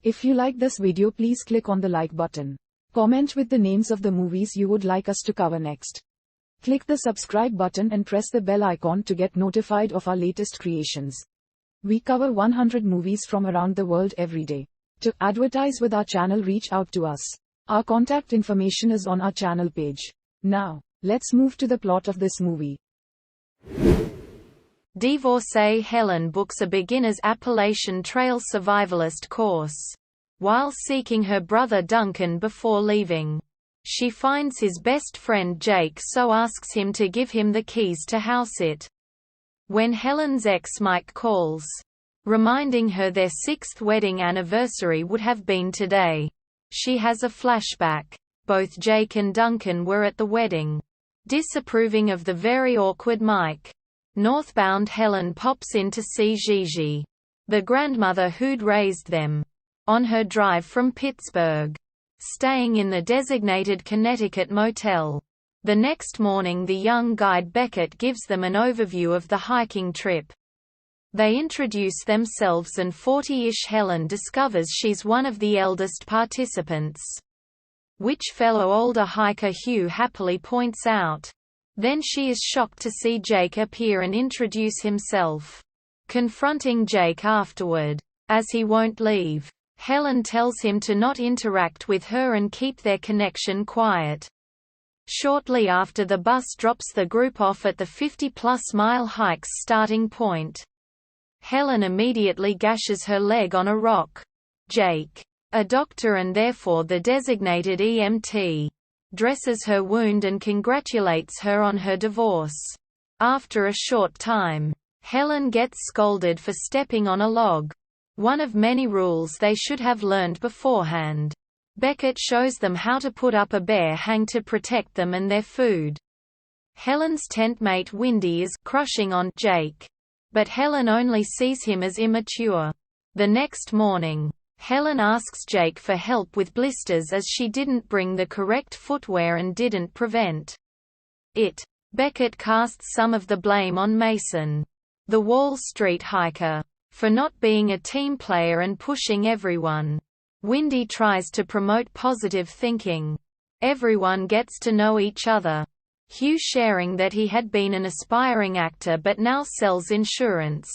If you like this video, please click on the like button. Comment with the names of the movies you would like us to cover next. Click the subscribe button and press the bell icon to get notified of our latest creations. We cover 100 movies from around the world every day. To advertise with our channel, reach out to us. Our contact information is on our channel page. Now, let's move to the plot of this movie. Divorcee Helen books a beginner's Appalachian Trail survivalist course. While seeking her brother Duncan before leaving, she finds his best friend Jake, so asks him to give him the keys to house it. When Helen's ex Mike calls, reminding her their 6th wedding anniversary would have been today, she has a flashback. Both Jake and Duncan were at the wedding. Disapproving of the very awkward Mike, northbound Helen pops in to see Gigi, the grandmother who'd raised them, on her drive from Pittsburgh, staying in the designated Connecticut motel. The next morning, the young guide Beckett gives them an overview of the hiking trip. They introduce themselves and 40-ish Helen discovers she's one of the eldest participants, which fellow older hiker Hugh happily points out. Then she is shocked to see Jake appear and introduce himself. Confronting Jake afterward, as he won't leave, Helen tells him to not interact with her and keep their connection quiet. Shortly after, the bus drops the group off at the 50-plus mile hike's starting point. Helen immediately gashes her leg on a rock. Jake, a doctor and therefore the designated EMT, dresses her wound and congratulates her on her divorce. After a short time, Helen gets scolded for stepping on a log, one of many rules they should have learned beforehand. Beckett shows them how to put up a bear hang to protect them and their food. Helen's tent mate Windy is crushing on Jake, but Helen only sees him as immature. The next morning, Helen asks Jake for help with blisters as she didn't bring the correct footwear and didn't prevent it. Beckett casts some of the blame on Mason, the Wall Street hiker, for not being a team player and pushing everyone. Windy tries to promote positive thinking. Everyone gets to know each other. Hugh sharing that he had been an aspiring actor but now sells insurance.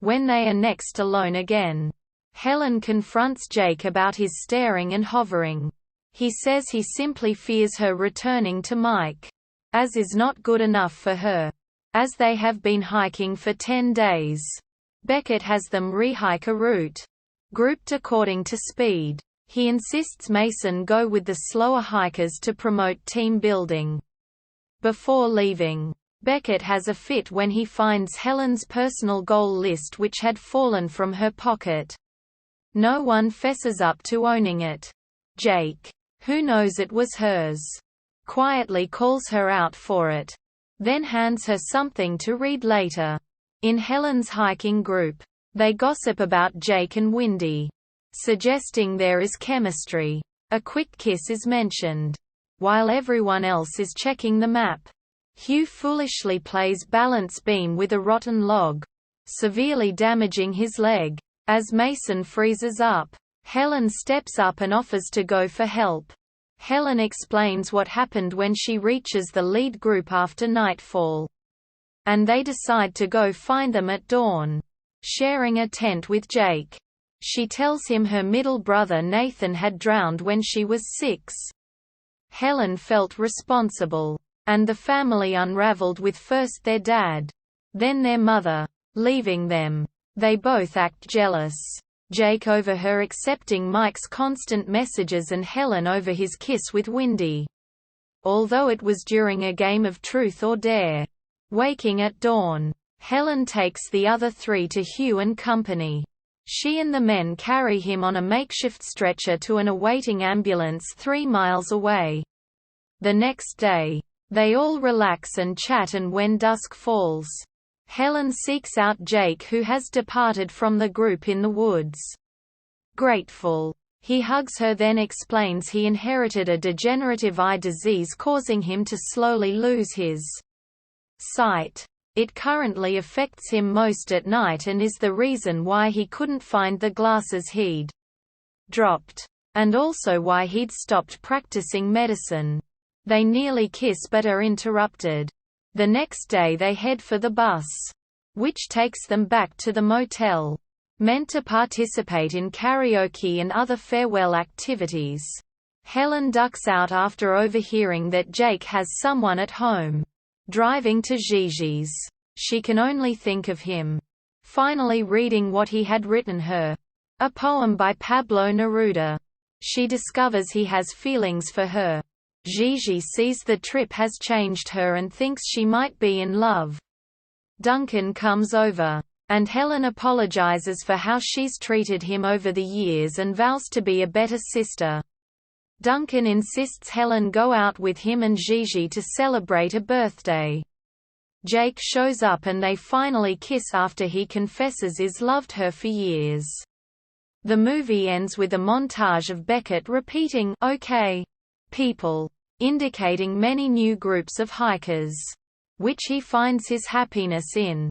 When they are next alone again, Helen confronts Jake about his staring and hovering. He says he simply fears her returning to Mike, as is not good enough for her, as they have been hiking for 10 days. Beckett has them rehike a route, grouped according to speed. He insists Mason go with the slower hikers to promote team building. Before leaving, Beckett has a fit when he finds Helen's personal goal list, which had fallen from her pocket. No one fesses up to owning it. Jake, who knows it was hers, quietly calls her out for it, then hands her something to read later. In Helen's hiking group, they gossip about Jake and Windy, suggesting there is chemistry. A quick kiss is mentioned. While everyone else is checking the map, Hugh foolishly plays balance beam with a rotten log, severely damaging his leg. As Mason freezes up, Helen steps up and offers to go for help. Helen explains what happened when she reaches the lead group after nightfall, and they decide to go find them at dawn. Sharing a tent with Jake, she tells him her middle brother Nathan had drowned when she was 6. Helen felt responsible, and the family unraveled with first their dad, then their mother, leaving them. They both act jealous. Jake over her accepting Mike's constant messages and Helen over his kiss with Windy. Although it was during a game of truth or dare. Waking at dawn, Helen takes the other 3 to Hugh and company. She and the men carry him on a makeshift stretcher to an awaiting ambulance 3 miles away. The next day, they all relax and chat, and when dusk falls, Helen seeks out Jake, who has departed from the group in the woods. Grateful, he hugs her, then explains he inherited a degenerative eye disease causing him to slowly lose his sight. It currently affects him most at night and is the reason why he couldn't find the glasses he'd dropped, and also why he'd stopped practicing medicine. They nearly kiss but are interrupted. The next day they head for the bus, which takes them back to the motel. Meant to participate in karaoke and other farewell activities. Helen ducks out after overhearing that Jake has someone at home. Driving to Gigi's, she can only think of him. Finally reading what he had written her. A poem by Pablo Neruda. She discovers he has feelings for her. Gigi sees the trip has changed her and thinks she might be in love. Duncan comes over, and Helen apologizes for how she's treated him over the years and vows to be a better sister. Duncan insists Helen go out with him and Gigi to celebrate a birthday. Jake shows up and they finally kiss after he confesses he's loved her for years. The movie ends with a montage of Beckett repeating, "Okay, people," indicating many new groups of hikers, which he finds his happiness in.